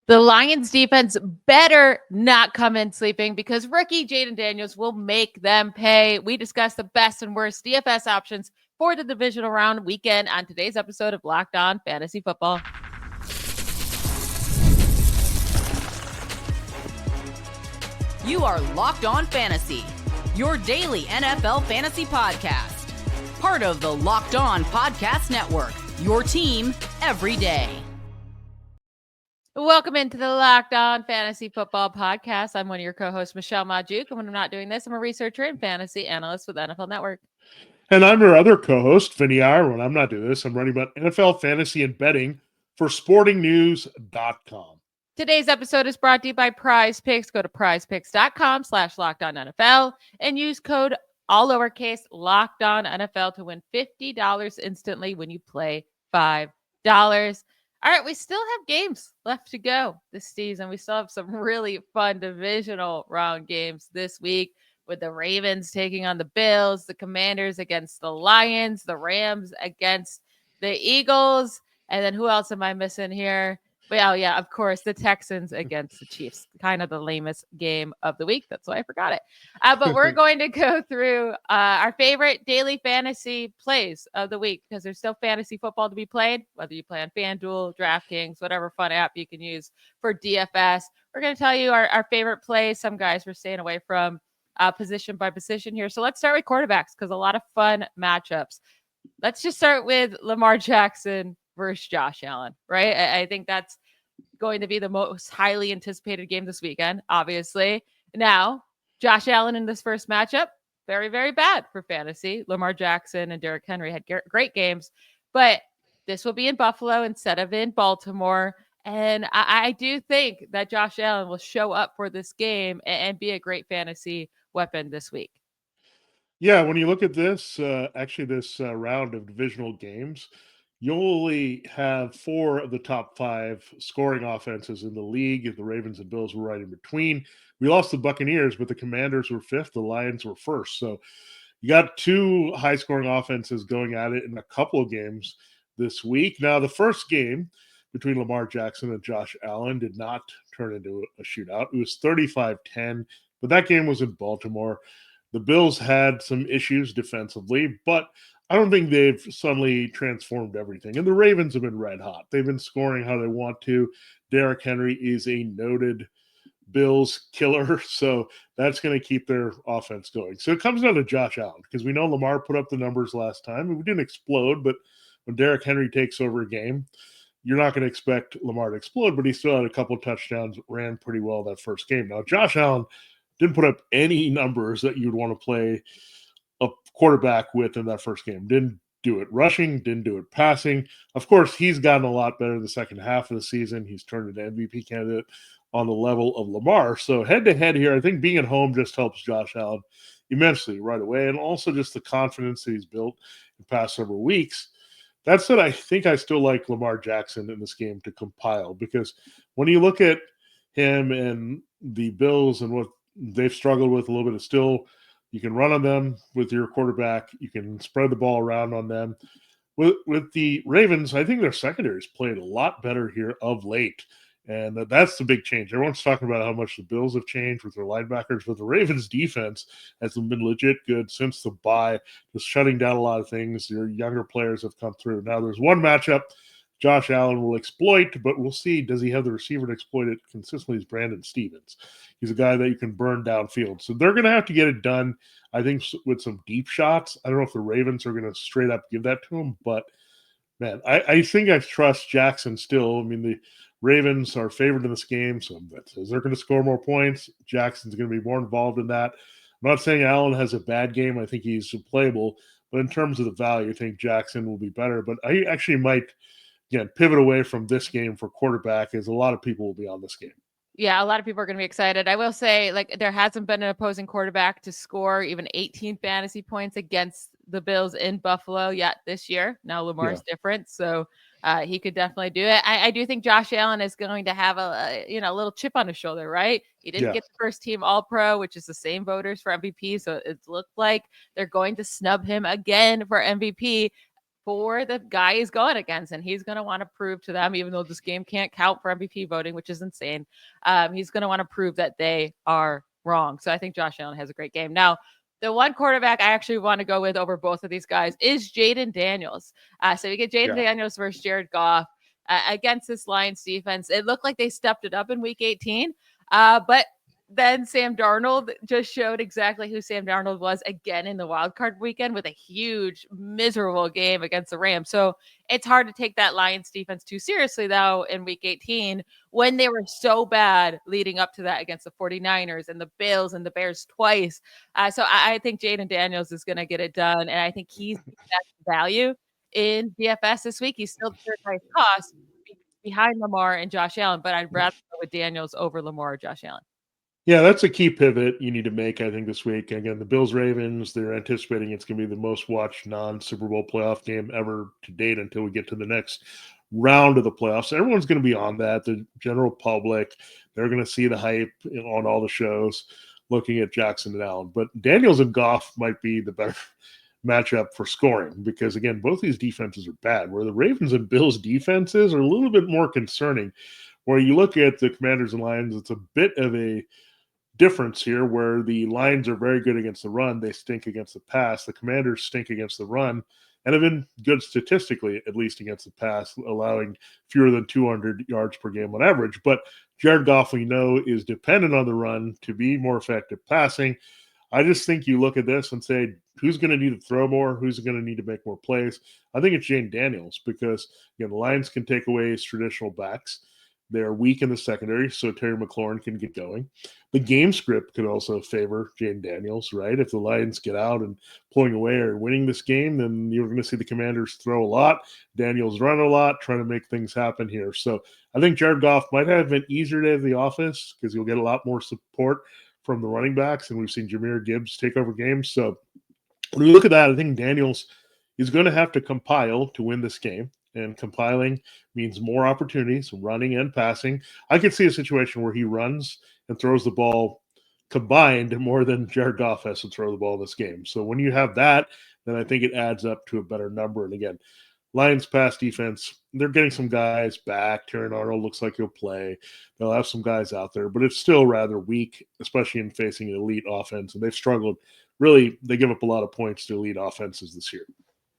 The Lions defense better not come in sleeping because rookie Jayden Daniels will make them pay. We discuss the best and worst DFS options for the divisional round weekend on today's episode of Locked On Fantasy Football. You are Locked On Fantasy, your daily NFL fantasy podcast. Part of the Locked On Podcast Network, your team every day. Welcome into the Locked On Fantasy Football Podcast. I'm one of your co-hosts, Michelle Magdziuk, and when I'm not doing this, I'm a researcher and fantasy analyst with NFL Network. And I'm your other co-host, Vinnie Iyer. When I'm not doing this, I'm writing about NFL fantasy and betting for sportingnews.com. Today's episode is brought to you by Prize Picks. Go to prizepicks.com/LockedOnNFL and use code all lowercase LockedOnNFL to win $50 instantly when you play $5. All right, we still have games left to go this season. We still have some really fun divisional round games this week with the Ravens taking on the Bills, the Commanders against the Lions, the Rams against the Eagles, and then who else am I missing here? Well, yeah, of course, the Texans against the Chiefs. Kind of the lamest game of the week. That's why I forgot it. But we're going to go through our favorite daily fantasy plays of the week because there's still fantasy football to be played, whether you play on FanDuel, DraftKings, whatever fun app you can use for DFS. We're going to tell you our favorite plays. Some guys we're staying away from position by position here. So let's start with quarterbacks because a lot of fun matchups. Let's just start with Lamar Jackson versus Josh Allen, right? I think that's going to be the most highly anticipated game this weekend, obviously. Now, Josh Allen in this first matchup, very, very bad for fantasy. Lamar Jackson and Derrick Henry had great games, but this will be in Buffalo instead of in Baltimore. And I do think that Josh Allen will show up for this game and be a great fantasy weapon this week. Yeah, when you look at this, this round of divisional games, you'll only have 4 of the top 5 scoring offenses in the league. The Ravens and Bills were right in between. We lost the Buccaneers, but the Commanders were 5th. The Lions were 1st. So you got 2 high-scoring offenses going at it in a couple of games this week. Now, the first game between Lamar Jackson and Josh Allen did not turn into a shootout. It was 35-10, but that game was in Baltimore. The Bills had some issues defensively, but I don't think they've suddenly transformed everything. And the Ravens have been red hot. They've been scoring how they want to. Derrick Henry is a noted Bills killer, so that's going to keep their offense going. So it comes down to Josh Allen because we know Lamar put up the numbers last time. We didn't explode, but when Derrick Henry takes over a game, you're not going to expect Lamar to explode, but he still had a couple of touchdowns, ran pretty well that first game. Now, Josh Allen didn't put up any numbers that you'd want to play a quarterback with in that first game. Didn't do it rushing, didn't do it passing. Of course, he's gotten a lot better in the second half of the season. He's turned into MVP candidate on the level of Lamar. So head-to-head here, I think being at home just helps Josh Allen immensely right away, and also just the confidence that he's built in the past several weeks. That said, I think I still like Lamar Jackson in this game to compile because when you look at him and the Bills and what they've struggled with a little bit of still, you can run on them with your quarterback. You can spread the ball around on them. With the Ravens, I think their secondary's played a lot better here of late. And that's the big change. Everyone's talking about how much the Bills have changed with their linebackers, but the Ravens defense has been legit good since the bye, just shutting down a lot of things. Your younger players have come through. Now there's one matchup Josh Allen will exploit, but we'll see. Does he have the receiver to exploit it consistently? Is Brandon Stevens. He's a guy that you can burn downfield. So they're going to have to get it done, I think, with some deep shots. I don't know if the Ravens are going to straight up give that to him, but, man, I think I trust Jackson still. I mean, the Ravens are favored in this game, so that says they're going to score more points. Jackson's going to be more involved in that. I'm not saying Allen has a bad game. I think he's playable. But in terms of the value, I think Jackson will be better. But I actually might – again, pivot away from this game for quarterback as a lot of people will be on this game. Yeah, a lot of people are going to be excited. I will say, there hasn't been an opposing quarterback to score even 18 fantasy points against the Bills in Buffalo yet this year. Now Lamar's different, so he could definitely do it. I do think Josh Allen is going to have a little chip on his shoulder, right? He didn't get the first team All-Pro, which is the same voters for MVP, so it looked like they're going to snub him again for MVP. for the guy he's going against, and he's going to want to prove to them, even though this game can't count for MVP voting, which is insane. He's going to want to prove that they are wrong. So I think Josh Allen has a great game. Now, the one quarterback I actually want to go with over both of these guys is Jayden Daniels. So we get Jayden Daniels versus Jared Goff against this Lions defense. It looked like they stepped it up in week 18, but then Sam Darnold just showed exactly who Sam Darnold was again in the wild card weekend with a huge, miserable game against the Rams. So it's hard to take that Lions defense too seriously, though, in week 18 when they were so bad leading up to that against the 49ers and the Bills and the Bears twice. So I think Jayden Daniels is going to get it done, and I think he's the best value in DFS this week. He's still the third highest cost behind Lamar and Josh Allen, but I'd rather go with Daniels over Lamar or Josh Allen. Yeah, that's a key pivot you need to make, I think, this week. Again, the Bills-Ravens, they're anticipating it's going to be the most watched non-Super Bowl playoff game ever to date until we get to the next round of the playoffs. Everyone's going to be on that. The general public, they're going to see the hype on all the shows looking at Jackson and Allen. But Daniels and Goff might be the better matchup for scoring because, again, both these defenses are bad. Where the Ravens and Bills defenses are a little bit more concerning. Where you look at the Commanders and Lions, it's a bit of a difference here where the Lions are very good against the run. They stink against the pass. The Commanders stink against the run and have been good statistically, at least against the pass, allowing fewer than 200 yards per game on average. But Jared Goff, we know, is dependent on the run to be more effective passing. I just think you look at this and say, who's going to need to throw more? Who's going to need to make more plays? I think it's Jayden Daniels because, again, the Lions can take away his traditional backs. They're weak in the secondary, so Terry McLaurin can get going. The game script could also favor Jayden Daniels, right? If the Lions get out and pulling away or winning this game, then you're going to see the Commanders throw a lot, Daniels run a lot, trying to make things happen here. So I think Jared Goff might have an easier day of the office because you'll get a lot more support from the running backs, and we've seen Jahmyr Gibbs take over games. So when we look at that, I think Daniels is going to have to compile to win this game. And compiling means more opportunities, running and passing. I could see a situation where he runs and throws the ball combined more than Jared Goff has to throw the ball in this game. So when you have that, then I think it adds up to a better number. And again, Lions pass defense, they're getting some guys back. Terry Arnold looks like he'll play. They'll have some guys out there, but it's still rather weak, especially in facing an elite offense. And they've struggled. Really, they give up a lot of points to elite offenses this year.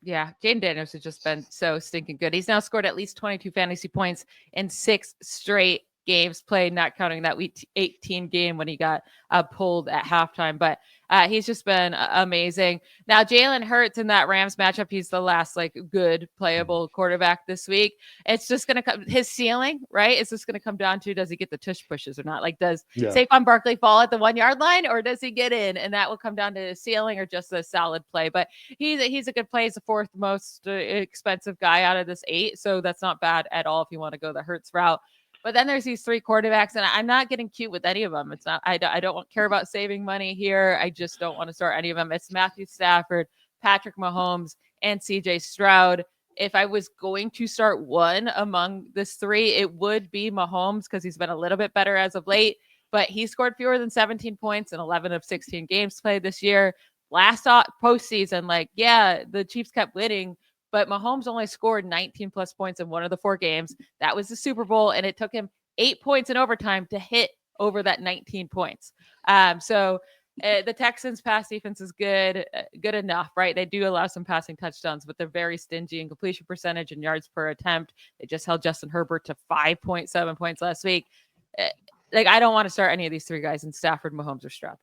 Yeah, Jayden Daniels has just been so stinking good. He's now scored at least 22 fantasy points in 6 straight games played, not counting that week 18 game when he got pulled at halftime. But he's just been amazing. Now, Jalen Hurts in that Rams matchup, he's the last good playable quarterback this week. It's just going to come his ceiling, right? It's just going to come down to, does he get the tush pushes or not? Does Saquon Barkley fall at the 1 yard line or does he get in? And that will come down to his ceiling or just a solid play. But he's a good play. He's the 4th most expensive guy out of this 8. So that's not bad at all if you want to go the Hurts route. But then there's these 3 quarterbacks, and I'm not getting cute with any of them. It's not. I don't care about saving money here. I just don't want to start any of them. It's Matthew Stafford, Patrick Mahomes, and CJ Stroud. If I was going to start one among this 3, it would be Mahomes because he's been a little bit better as of late. But he scored fewer than 17 points in 11 of 16 games played this year. Last postseason, the Chiefs kept winning. But Mahomes only scored 19 plus points in 1 of the 4 games. That was the Super Bowl, and it took him 8 points in overtime to hit over that 19 points. So the Texans' pass defense is good enough, right? They do allow some passing touchdowns, but they're very stingy in completion percentage and yards per attempt. They just held Justin Herbert to 5.7 points last week. I don't want to start any of these 3 guys in Stafford, Mahomes, or Stroud.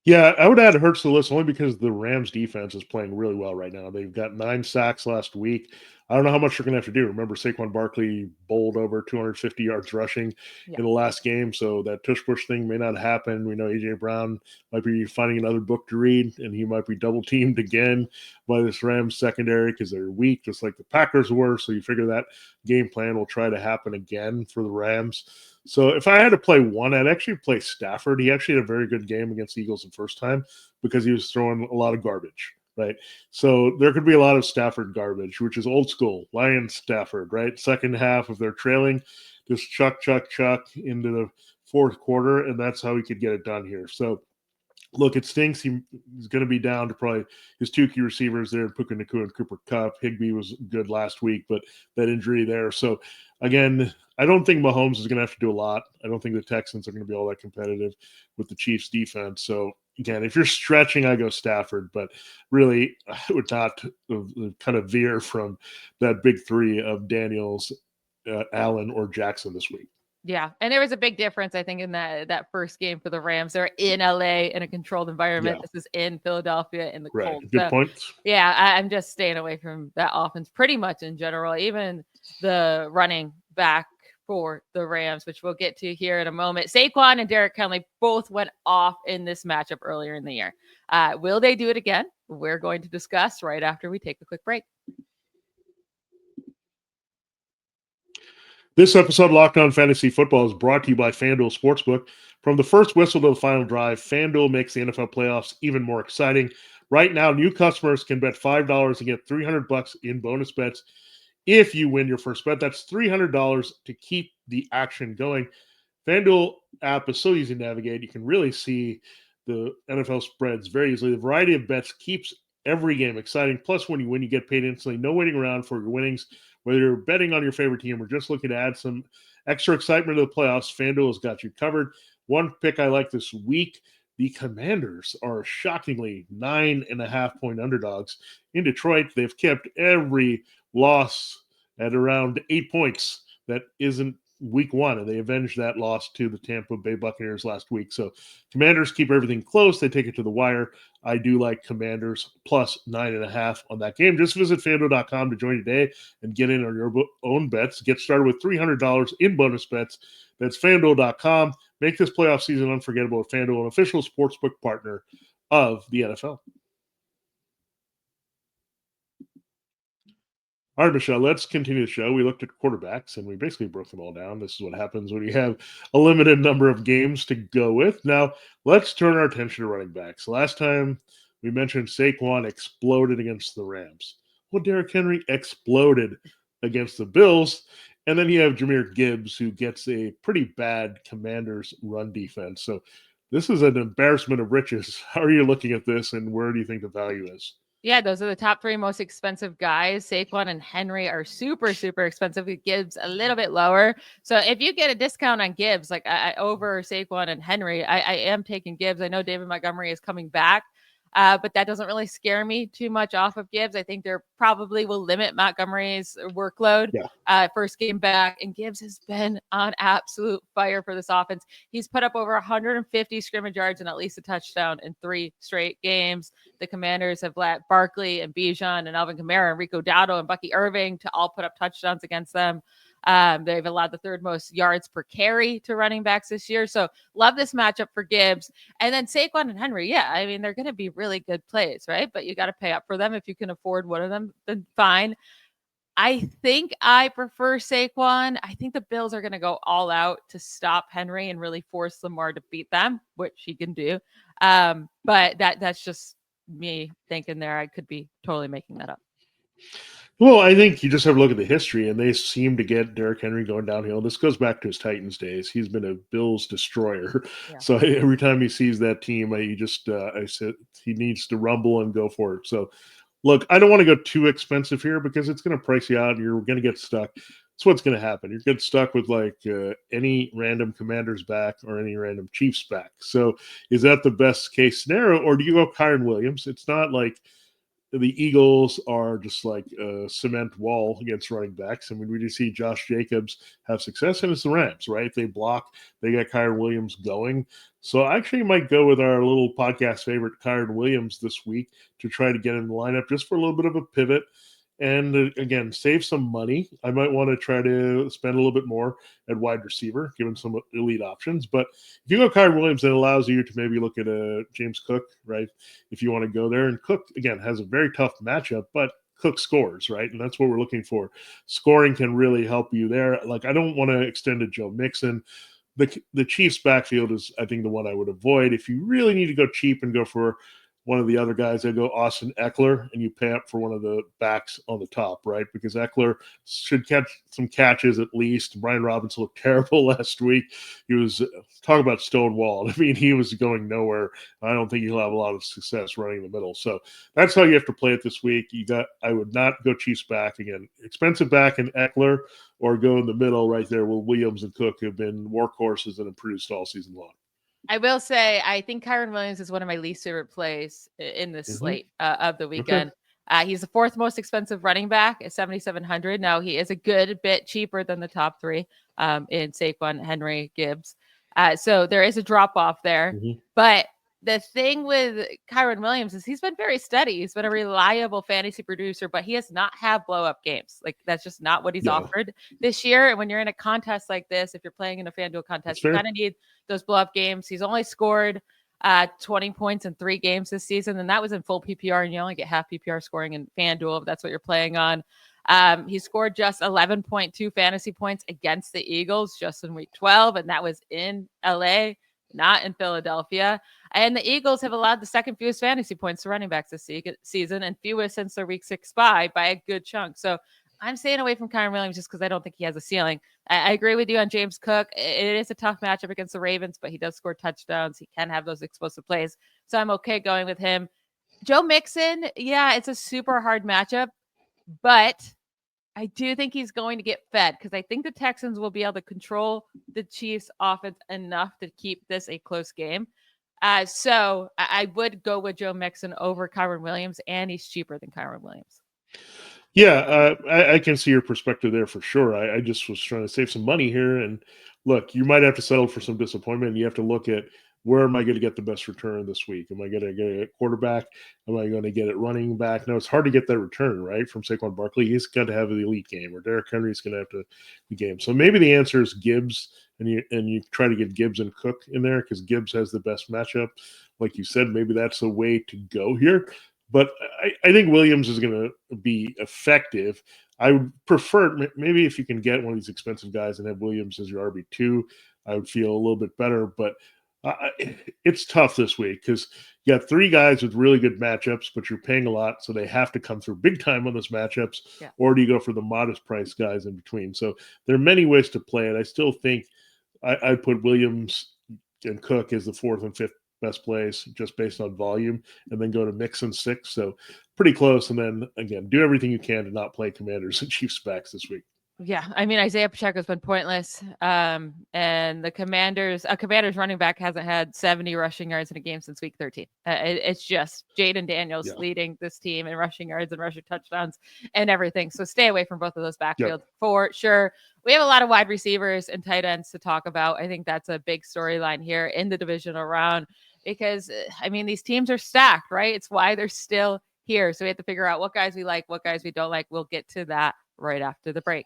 Yeah, I would add Hurts to the list only because the Rams defense is playing really well right now. They've got 9 sacks last week. I don't know how much they're going to have to do. Remember, Saquon Barkley bowled over 250 yards rushing in the last game, so that tush-push thing may not happen. We know A.J. Brown might be finding another book to read, and he might be double-teamed again by this Rams secondary because they're weak, just like the Packers were, so you figure that game plan will try to happen again for the Rams. So if I had to play one, I'd actually play Stafford. He actually had a very good game against the Eagles the first time because he was throwing a lot of garbage, right? So there could be a lot of Stafford garbage, which is old school, Lions Stafford, right? Second half, if they're trailing, just chuck into the fourth quarter, and that's how he could get it done here. So Look, it stinks. He's going to be down to probably his two key receivers there, Puka Nacua and Cooper Kupp. Higbee was good last week, but that injury there. So, again, I don't think Mahomes is going to have to do a lot. I don't think the Texans are going to be all that competitive with the Chiefs' defense. So, again, if you're stretching, I go Stafford. But really, I would not kind of veer from that big three of Daniels, Allen, or Jackson this week. Yeah, and there was a big difference, I think, in that first game for the Rams. They're in LA in a controlled environment. Yeah. This is in Philadelphia in the Right. cold. Good So, point. yeah, I'm just staying away from that offense pretty much in general, even the running back for the Rams, which we'll get to here in a moment. Saquon and Derrick Henry both went off in this matchup earlier in the year. Will they do it again? We're going to discuss right after we take a quick break. This episode of Locked On Fantasy Football is brought to you by FanDuel Sportsbook. From the first whistle to the final drive, FanDuel makes the NFL playoffs even more exciting. Right now, new customers can bet $5 and get $300 in bonus bets if you win your first bet. That's $300 to keep the action going. FanDuel app is so easy to navigate. You can really see the NFL spreads very easily. The variety of bets keeps every game exciting. Plus, when you win, you get paid instantly. No waiting around for your winnings. Whether you're betting on your favorite team or just looking to add some extra excitement to the playoffs, FanDuel has got you covered. One pick I like this week, the Commanders are shockingly 9.5-point underdogs in Detroit. They've kept every loss at around 8 points. That isn't week one, and they avenged that loss to the Tampa Bay Buccaneers last week. So Commanders keep everything close. They take it to the wire. I do like Commanders plus 9.5 on that game. Just visit FanDuel.com to join today and get in on your own bets. Get started with $300 in bonus bets. That's FanDuel.com. Make this playoff season unforgettable with FanDuel, an official sportsbook partner of the NFL. All right, Michelle, let's continue the show. We looked at quarterbacks and we basically broke them all down. This is what happens when you have a limited number of games to go with. Now, let's turn our attention to running backs. Last time we mentioned Saquon exploded against the Rams. Well, Derrick Henry exploded against the Bills. And then you have Jahmyr Gibbs, who gets a pretty bad Commanders run defense. So this is an embarrassment of riches. How are you looking at this, and where do you think the value is? Yeah, those are the top three most expensive guys. Saquon and Henry are super, super expensive. Gibbs a little bit lower. So if you get a discount on Gibbs, like over Saquon and Henry, I am taking Gibbs. I know David Montgomery is coming back, but that doesn't really scare me too much off of Gibbs. I think they're probably will limit Montgomery's workload. First game back, and Gibbs has been on absolute fire for this offense. He's put up over 150 scrimmage yards and at least a touchdown in 3 straight games. The Commanders have let Barkley and Bijan and Alvin Kamara and Rico Dowdle and Bucky Irving to all put up touchdowns against them. They've allowed the 3rd most yards per carry to running backs this year. So love this matchup for Gibbs. And then Saquon and Henry. Yeah, I mean, they're going to be really good plays, right? But you got to pay up for them. If you can afford one of them, then fine. I think I prefer Saquon. I think the Bills are going to go all out to stop Henry and really force Lamar to beat them, which he can do. But that's just me thinking there. I could be totally making that up. Well, I think you just have a look at the history, and they seem to get Derrick Henry going downhill. This goes back to his Titans days. He's been a Bills destroyer. Yeah. So every time he sees that team, I said he needs to rumble and go for it. So, look, I don't want to go too expensive here because it's going to price you out, and you're going to get stuck. That's what's going to happen. You're getting stuck with any random Commanders back or any random Chiefs back. So, is that the best case scenario, or do you go Kyren Williams? It's not like the Eagles are just like a cement wall against running backs. I mean, we do see Josh Jacobs have success, and it's the Rams, right? They block. They got Kyren Williams going. So I actually might go with our little podcast favorite, Kyren Williams, this week to try to get in the lineup just for a little bit of a pivot. And again, save some money. I might want to try to spend a little bit more at wide receiver, given some elite options. But if you go Kyren Williams, it allows you to maybe look at James Cook, right? If you want to go there. And Cook, again, has a very tough matchup, but Cook scores, right? And that's what we're looking for. Scoring can really help you there. Like, I don't want to extend to Joe Mixon. The Chiefs backfield is, I think, the one I would avoid. If you really need to go cheap and go for one of the other guys, I go Austin Eckler, and you pay up for one of the backs on the top, right? Because Eckler should catch some catches at least. Brian Robinson looked terrible last week. He was talking about stonewalled. I mean, he was going nowhere. I don't think he'll have a lot of success running the middle. So that's how you have to play it this week. I would not go Chiefs back again. Expensive back in Eckler, or go in the middle right there where Williams and Cook have been workhorses and have produced all season long. I will say, I think Kyren Williams is one of my least favorite plays in this slate of the weekend. Okay. He's the fourth most expensive running back at $7,700. Now, he is a good bit cheaper than the top three in Saquon, Henry, Gibbs. So there is a drop off there. But the thing with Kyren Williams is he's been very steady. He's been a reliable fantasy producer, but he has not had blow up games. Like, that's just not what he's offered this year. And when you're in a contest like this, if you're playing in a FanDuel contest, you kind of need those blow up games. He's only scored 20 points in 3 games this season, and that was in full PPR, and you only get half PPR scoring in FanDuel if that's what you're playing on. He scored just 11.2 fantasy points against the Eagles just in week 12, and that was in LA, not in Philadelphia. And the Eagles have allowed the second fewest fantasy points to running backs this season, and fewest since their week 6 bye by a good chunk. So I'm staying away from Kyren Williams just because I don't think he has a ceiling. I agree with you on James Cook. It is a tough matchup against the Ravens, but he does score touchdowns. He can have those explosive plays. So I'm okay going with him. Joe Mixon, yeah, it's a super hard matchup, but I do think he's going to get fed because I think the Texans will be able to control the Chiefs offense enough to keep this a close game. So I would go with Joe Mixon over Kyren Williams, and he's cheaper than Kyren Williams. Yeah, I can see your perspective there for sure. I just was trying to save some money here. And look, you might have to settle for some disappointment. You have to look at, where am I going to get the best return this week? Am I going to get a quarterback? Am I going to get it running back? No, it's hard to get that return, right, from Saquon Barkley. He's got to have the elite game, or Derrick Henry's going to have the game. So maybe the answer is Gibbs, and you try to get Gibbs and Cook in there because Gibbs has the best matchup. Like you said, maybe that's a way to go here. But I think Williams is going to be effective. I would prefer, maybe if you can get one of these expensive guys and have Williams as your RB2, I would feel a little bit better. But it's tough this week because you got 3 guys with really good matchups, but you're paying a lot, so they have to come through big time on those matchups. Yeah. Or do you go for the modest price guys in between? So there are many ways to play it. I still think I'd put Williams and Cook as the 4th and 5th best plays just based on volume, and then go to Mixon 6. So pretty close. And then again, do everything you can to not play Commanders and Chiefs backs this week. Yeah, I mean, Isaiah Pacheco's been pointless, and the Commanders running back hasn't had 70 rushing yards in a game since week 13. It's just Jayden Daniels leading this team in rushing yards and rushing touchdowns and everything. So stay away from both of those backfields for sure. We have a lot of wide receivers and tight ends to talk about. I think that's a big storyline here in the divisional round because, I mean, these teams are stacked, right? It's why they're still here. So we have to figure out what guys we like, what guys we don't like. We'll get to that right after the break.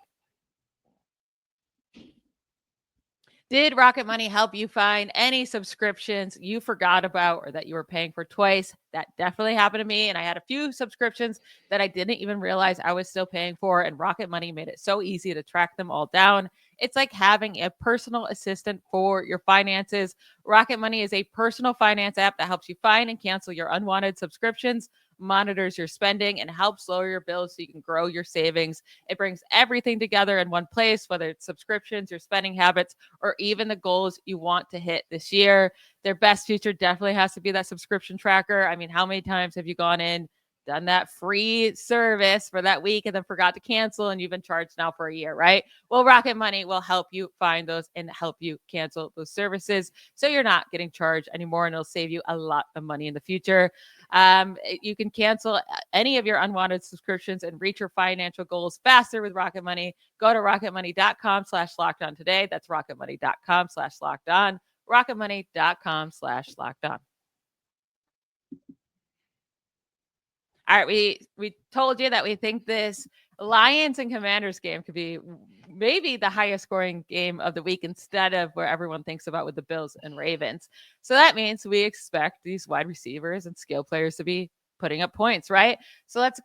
Did Rocket Money help you find any subscriptions you forgot about or that you were paying for twice? That definitely happened to me. And I had a few subscriptions that I didn't even realize I was still paying for. And Rocket Money made it so easy to track them all down. It's like having a personal assistant for your finances. Rocket Money is a personal finance app that helps you find and cancel your unwanted subscriptions, monitors your spending, and helps lower your bills so you can grow your savings. It brings everything together in one place, whether it's subscriptions, your spending habits, or even the goals you want to hit this year. Their best feature definitely has to be that subscription tracker. I mean, how many times have you gone in, done that free service for that week, and then forgot to cancel, and you've been charged now for a year, right? Well, Rocket Money will help you find those and help you cancel those services so you're not getting charged anymore, and it'll save you a lot of money in the future. You can cancel any of your unwanted subscriptions and reach your financial goals faster with Rocket Money. Go to rocketmoney.com/lockedon today. That's rocketmoney.com/lockedon. rocketmoney.com/lockedon. All right, we told you that we think this Lions and Commanders game could be maybe the highest scoring game of the week instead of where everyone thinks about with the Bills and Ravens. So that means we expect these wide receivers and skill players to be putting up points, right? So let's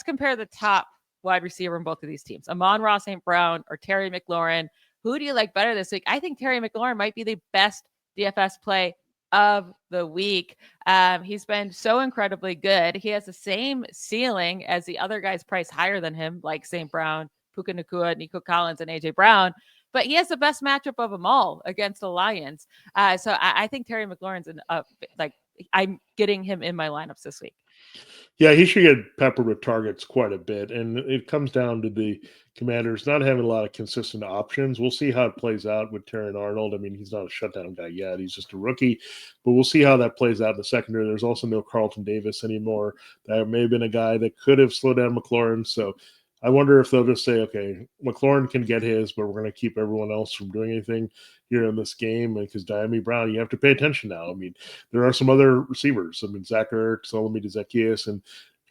compare the top wide receiver in both of these teams, Amon-Ra St. Brown or Terry McLaurin. Who do you like better this week? I think Terry McLaurin might be the best DFS play of the week. He's been so incredibly good. He has the same ceiling as the other guys priced higher than him, like St. Brown, Puka Nacua, Nico Collins, and AJ Brown. But he has the best matchup of them all against the Lions. So I think Terry McLaurin's I'm getting him in my lineups this week. Yeah, he should get peppered with targets quite a bit. And it comes down to the Commanders not having a lot of consistent options. We'll see how it plays out with Terran Arnold. I mean, he's not a shutdown guy yet. He's just a rookie. But we'll see how that plays out in the secondary. There's also no Carlton Davis anymore. That may have been a guy that could have slowed down McLaurin. So I wonder if they'll just say, okay, McLaurin can get his, but we're going to keep everyone else from doing anything here in this game. Because Diami Brown, you have to pay attention now. I mean, there are some other receivers. I mean, Zach Ertz, Olamide Zaccheaus, and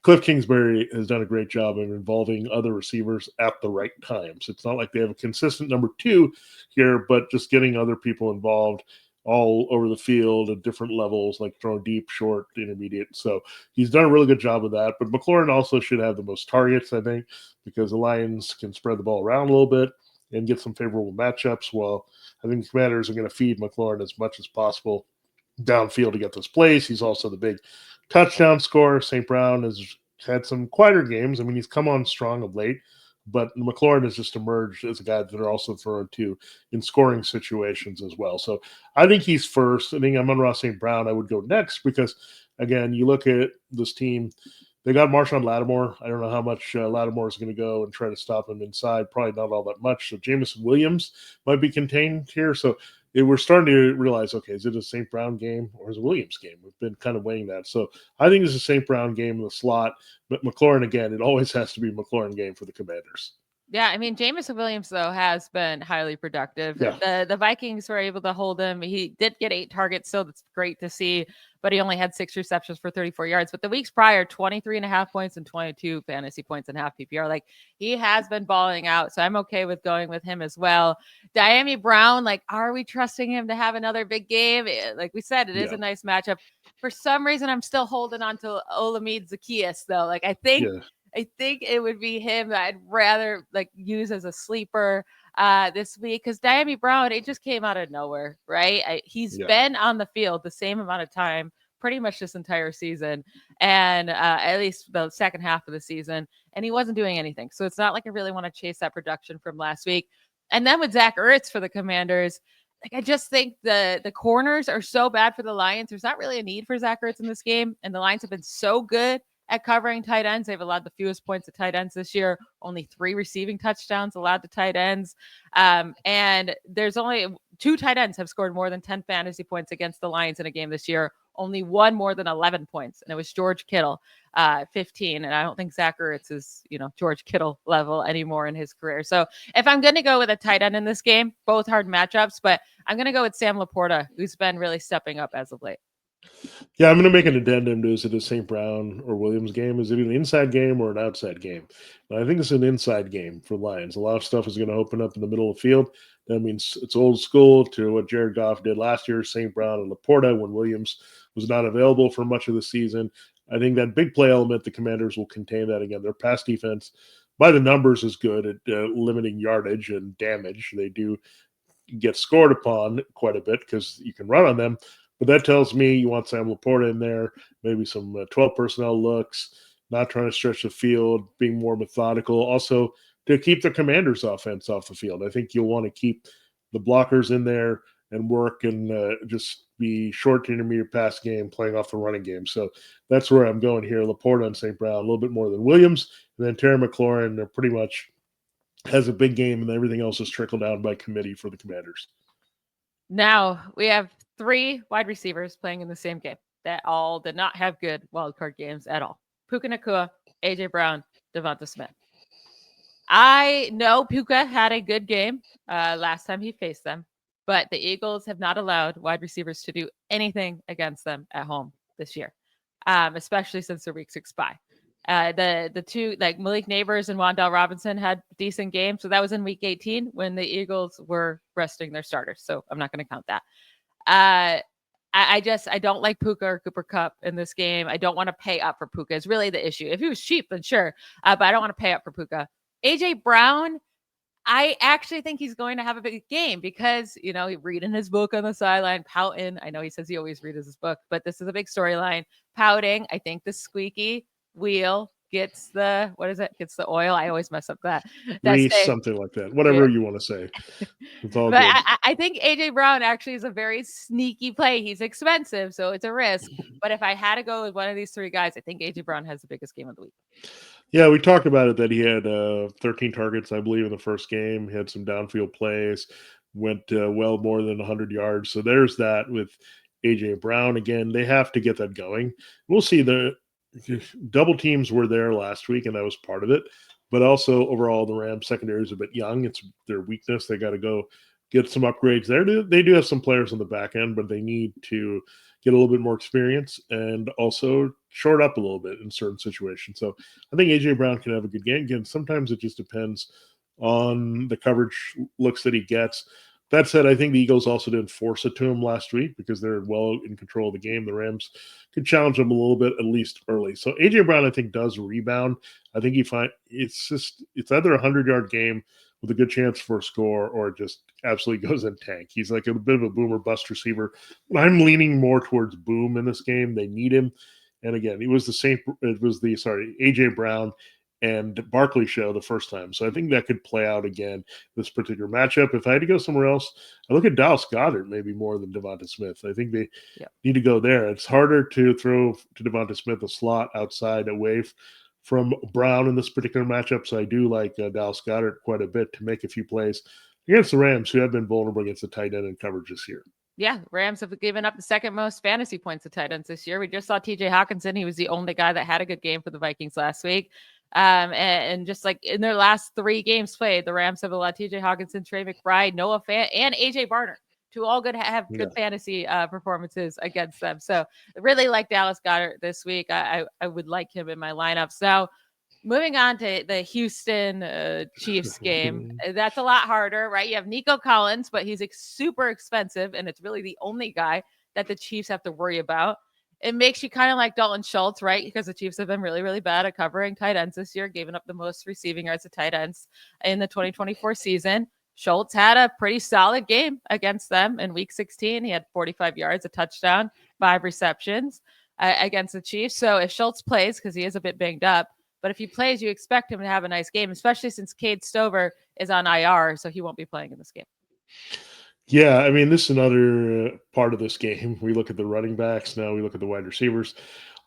Cliff Kingsbury has done a great job of involving other receivers at the right times. It's not like they have a consistent number two here, but just getting other people involved all over the field at different levels, like throwing deep, short, intermediate. So he's done a really good job of that. But McLaurin also should have the most targets, I think, because the Lions can spread the ball around a little bit and get some favorable matchups. Well, I think the Commanders are going to feed McLaurin as much as possible downfield to get those plays. He's also the big touchdown scorer. St. Brown has had some quieter games. I mean, he's come on strong of late, but McLaurin has just emerged as a guy that they're also throwing to in scoring situations as well. So I think he's first. I think Amon-Ra St. Brown I would go next because, again, you look at this team, they got Marshawn Lattimore. I don't know how much Lattimore is going to go and try to stop him inside. Probably not all that much. So Jameson Williams might be contained here. So we're starting to realize, okay, is it a St. Brown game or is it a Williams game? We've been kind of weighing that. So I think it's a St. Brown game in the slot. But McLaurin, again, it always has to be a McLaurin game for the Commanders. Yeah, I mean, Jameson Williams, though, has been highly productive. Yeah. The Vikings were able to hold him. He did get 8 targets, so that's great to see, but he only had 6 receptions for 34 yards. But the weeks prior, 23.5 points and 22 fantasy points in half PPR. Like, he has been balling out, so I'm okay with going with him as well. Diami Brown, like, are we trusting him to have another big game? Like we said, it is a nice matchup. For some reason, I'm still holding on to Olamide Zaccheaus, though. Like, I think it would be him that I'd rather like use as a sleeper this week because Diami Brown, it just came out of nowhere, right? He's been on the field the same amount of time pretty much this entire season and at least the second half of the season, and he wasn't doing anything. So it's not like I really want to chase that production from last week. And then with Zach Ertz for the Commanders, like I just think the corners are so bad for the Lions. There's not really a need for Zach Ertz in this game, and the Lions have been so good at covering tight ends. They've allowed the fewest points to tight ends this year, only 3 receiving touchdowns allowed to tight ends. And there's only 2 tight ends have scored more than 10 fantasy points against the Lions in a game this year. Only 1 more than 11 points. And it was George Kittle, 15. And I don't think Zach Ertz is, George Kittle level anymore in his career. So if I'm going to go with a tight end in this game, both hard matchups, but I'm going to go with Sam Laporta, who's been really stepping up as of late. Yeah, I'm going to make an addendum to is it a St. Brown or Williams game? Is it an inside game or an outside game? And I think it's an inside game for Lions. A lot of stuff is going to open up in the middle of the field. That means it's old school to what Jared Goff did last year, St. Brown and Laporta when Williams was not available for much of the season. I think that big play element, the Commanders will contain that again. Their pass defense, by the numbers, is good at limiting yardage and damage. They do get scored upon quite a bit because you can run on them. But that tells me you want Sam Laporta in there, maybe some 12 personnel looks, not trying to stretch the field, being more methodical. Also, to keep the Commanders' offense off the field. I think you'll want to keep the blockers in there and work and just be short to intermediate pass game, playing off the running game. So that's where I'm going here. Laporta and St. Brown, a little bit more than Williams. And then Terry McLaurin pretty much has a big game, and everything else is trickled down by committee for the Commanders. Now we have 3 wide receivers playing in the same game that all did not have good wildcard games at all. Puka Nacua, AJ Brown, Devonta Smith. I know Puka had a good game last time he faced them, but the Eagles have not allowed wide receivers to do anything against them at home this year, especially since the week 6 bye. The 2, like Malik Neighbors and Wan'Dale Robinson, had decent games. So that was in week 18 when the Eagles were resting their starters. So I'm not going to count that. I don't like Puka or Cooper Kupp in this game. I don't want to pay up for Puka. It's really the issue. If he was cheap, then sure. But I don't want to pay up for Puka. AJ Brown, I actually think he's going to have a big game because, reading his book on the sideline, pouting. I know he says he always reads his book, but this is a big storyline. Pouting. I think the squeaky wheel gets the, what is it? Gets the oil. I always mess up that. Grease, Say, something like that. Whatever you want to say. It's all but good. I think AJ Brown actually is a very sneaky play. He's expensive, so it's a risk. But if I had to go with one of these three guys, I think AJ Brown has the biggest game of the week. Yeah, we talked about it that he had 13 targets, I believe, in the first game. He had some downfield plays, went well more than 100 yards. So there's that with AJ Brown. Again, they have to get that going. We'll see. The double teams were there last week, and that was part of it. But also, overall, the Rams secondary is a bit young. It's their weakness. They got to go get some upgrades there. They do have some players on the back end, but they need to get a little bit more experience and also short up a little bit in certain situations. So I think AJ Brown can have a good game. Again, sometimes it just depends on the coverage looks that he gets. That said, I think the Eagles also didn't force it to him last week because they're well in control of the game. The Rams could challenge him a little bit, at least early. So AJ Brown, I think, does rebound. I think it's either a 100-yard game with a good chance for a score or it just absolutely goes in tank. He's like a bit of a boom or bust receiver. I'm leaning more towards boom in this game. They need him. And again, it was AJ Brown and Barkley show the first time. So I think that could play out again, this particular matchup. If I had to go somewhere else, I look at Dallas Goedert maybe more than Devonta Smith. I think they need to go there. It's harder to throw to Devonta Smith a slot outside away from Brown in this particular matchup. So I do like Dallas Goedert quite a bit to make a few plays against the Rams, who have been vulnerable against the tight end and coverage this year. Yeah, Rams have given up the second most fantasy points to tight ends this year. We just saw TJ Hawkinson. He was the only guy that had a good game for the Vikings last week. And just like in their last 3 games played, the Rams have allowed TJ Hawkinson, Trey McBride, Noah Fant, and AJ Barner to all have good fantasy performances against them. So I really like Dallas Goedert this week. I would like him in my lineups. So moving on to the Houston Chiefs game, that's a lot harder, right? You have Nico Collins, but he's super expensive, and it's really the only guy that the Chiefs have to worry about. It makes you kind of like Dalton Schultz, right? Because the Chiefs have been really, really bad at covering tight ends this year, giving up the most receiving yards to tight ends in the 2024 season. Schultz had a pretty solid game against them in week 16. He had 45 yards, a touchdown, 5 receptions against the Chiefs. So if Schultz plays, because he is a bit banged up, but if he plays, you expect him to have a nice game, especially since Cade Stover is on IR, so he won't be playing in this game. Yeah, I mean, this is another part of this game. We look at the running backs. Now we look at the wide receivers.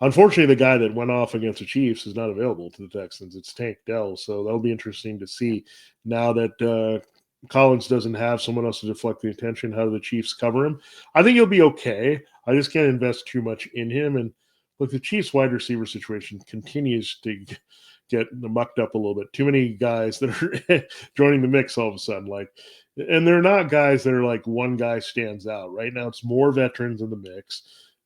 Unfortunately, the guy that went off against the Chiefs is not available to the Texans. It's Tank Dell. So that'll be interesting to see now that Collins doesn't have someone else to deflect the attention. How do the Chiefs cover him? I think he'll be okay. I just can't invest too much in him. And look, the Chiefs wide receiver situation continues to get mucked up a little bit. Too many guys that are joining the mix all of a sudden. And they're not guys that are like one guy stands out. Right now, it's more veterans in the mix.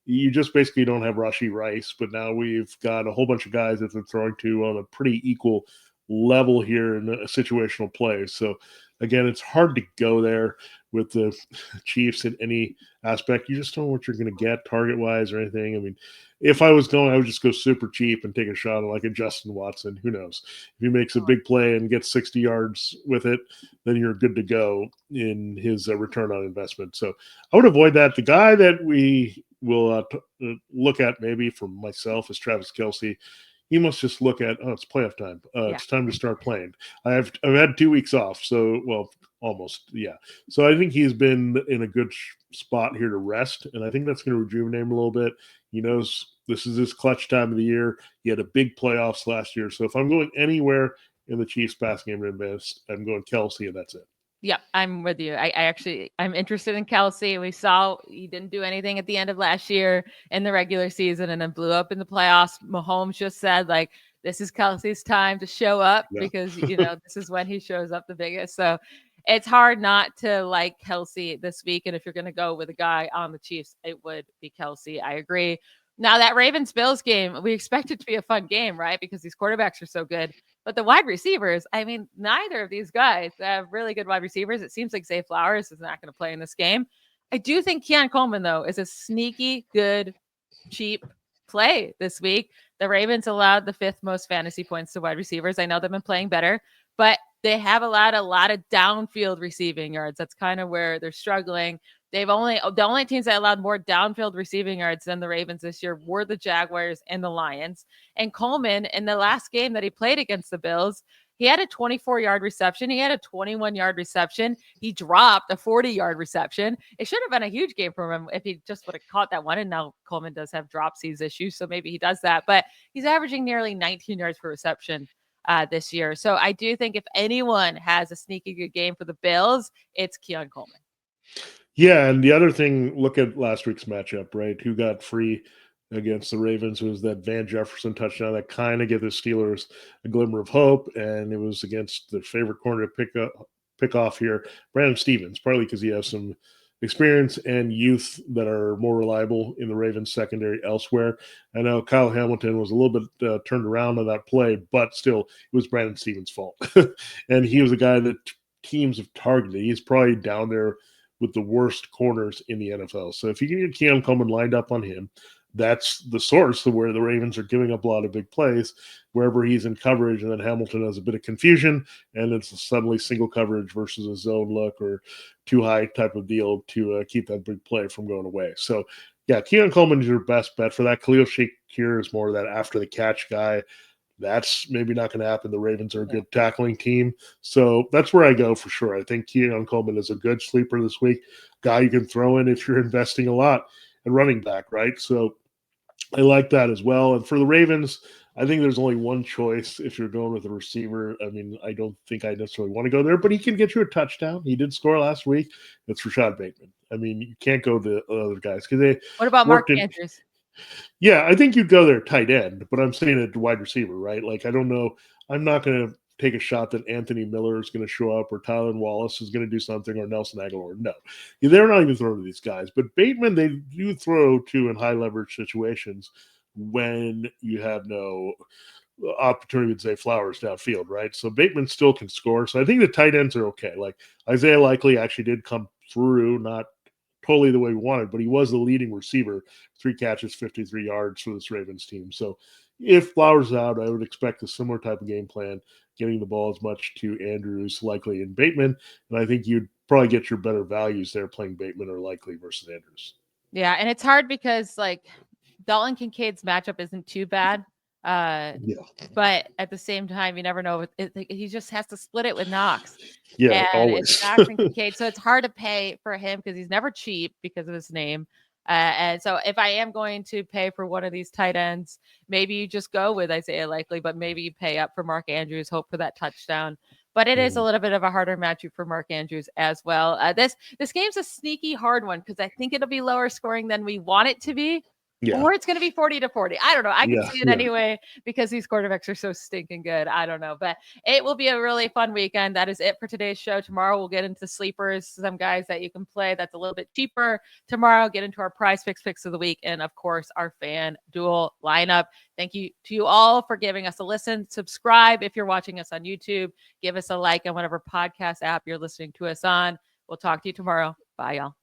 You just basically don't have Rashee Rice, but now we've got a whole bunch of guys that they're throwing to on a pretty equal level here in a situational play. So again, it's hard to go there with the Chiefs in any aspect. You just don't know what you're going to get target-wise or anything. I mean, if I was going, I would just go super cheap and take a shot at like a Justin Watson. Who knows? If he makes a big play and gets 60 yards with it, then you're good to go in his return on investment. So I would avoid that. The guy that we will look at maybe for myself is Travis Kelce. You must just look at, it's playoff time. It's time to start playing. I've had 2 weeks off, so, well, almost, yeah. So I think he's been in a good spot here to rest, and I think that's going to rejuvenate him a little bit. He knows this is his clutch time of the year. He had a big playoffs last year. So if I'm going anywhere in the Chiefs pass game to invest, I'm going Kelce, and that's it. Yeah, I'm with you. I'm interested in Kelce. We saw he didn't do anything at the end of last year in the regular season and then blew up in the playoffs. Mahomes just said, like, this is Kelce's time to show up because, this is when he shows up the biggest. So it's hard not to like Kelce this week. And if you're going to go with a guy on the Chiefs, it would be Kelce. I agree. Now, that Ravens-Bills game, we expect it to be a fun game, right? Because these quarterbacks are so good. But the wide receivers, I mean, neither of these guys have really good wide receivers. It seems like Zay Flowers is not going to play in this game. I do think Keon Coleman, though, is a sneaky, good, cheap play this week. The Ravens allowed the 5th most fantasy points to wide receivers. I know they've been playing better, but they have allowed a lot of downfield receiving yards. That's kind of where they're struggling. The only teams that allowed more downfield receiving yards than the Ravens this year were the Jaguars and the Lions. And Coleman, in the last game that he played against the Bills, he had a 24-yard reception. He had a 21-yard reception. He dropped a 40-yard reception. It should have been a huge game for him if he just would have caught that one. And now Coleman does have dropsies issues, so maybe he does that. But he's averaging nearly 19 yards per reception this year. So I do think if anyone has a sneaky good game for the Bills, it's Keon Coleman. Yeah, and the other thing, look at last week's matchup, right? Who got free against the Ravens was that Van Jefferson touchdown that kind of gave the Steelers a glimmer of hope, and it was against their favorite corner to pick off here, Brandon Stevens, partly because he has some experience and youth that are more reliable in the Ravens secondary elsewhere. I know Kyle Hamilton was a little bit turned around on that play, but still, it was Brandon Stevens' fault. And he was a guy that teams have targeted. He's probably down there with the worst corners in the NFL. So if you can get Keon Coleman lined up on him, that's the source of where the Ravens are giving up a lot of big plays, wherever he's in coverage, and then Hamilton has a bit of confusion, and it's suddenly single coverage versus a zone look or too high type of deal to keep that big play from going away. So, yeah, Keon Coleman is your best bet for that. Khalil Shakir is more of that after-the-catch guy. That's maybe not going to happen. The Ravens are a good tackling team. So that's where I go for sure. I think Keon Coleman is a good sleeper this week. Guy you can throw in if you're investing a lot in running back, right? So I like that as well. And for the Ravens, I think there's only one choice if you're going with a receiver. I mean, I don't think I necessarily want to go there, but he can get you a touchdown. He did score last week. It's Rashad Bateman. I mean, you can't go to other guys because they. What about Mark Andrews? Yeah, I think you'd go there tight end, but I'm saying it wide receiver, right? Like, I don't know. I'm not going to take a shot that Anthony Miller is going to show up or Tyler Wallace is going to do something or Nelson Aguilar. No, they're not even throwing to these guys. But Bateman, they do throw to in high leverage situations when you have no opportunity to say Flowers downfield, right? So Bateman still can score. So I think the tight ends are okay. Like Isaiah Likely actually did come through, not totally the way we wanted, but he was the leading receiver, 3 catches, 53 yards for this Ravens team. So if Flowers out, I would expect a similar type of game plan, getting the ball as much to Andrews, Likely, and Bateman. And I think you'd probably get your better values there playing Bateman or Likely versus Andrews. Yeah, and it's hard because like Dalton Kincaid's matchup isn't too bad. But at the same time, you never know. He just has to split it with Knox. Yeah, and always. It's Knox and Kincaid, so it's hard to pay for him because he's never cheap because of his name. And so if I am going to pay for one of these tight ends, maybe you just go with Isaiah Likely, but maybe you pay up for Mark Andrews, hope for that touchdown. But it is a little bit of a harder matchup for Mark Andrews as well. This game's a sneaky hard one because I think it'll be lower scoring than we want it to be. Yeah. Or it's going to be 40-40. I don't know. I can see it anyway because these quarterbacks are so stinking good. I don't know. But it will be a really fun weekend. That is it for today's show. Tomorrow we'll get into sleepers, some guys that you can play that's a little bit cheaper. Tomorrow, get into our prize picks of the week. And, of course, our fan duel lineup. Thank you to you all for giving us a listen. Subscribe if you're watching us on YouTube. Give us a like on whatever podcast app you're listening to us on. We'll talk to you tomorrow. Bye, y'all.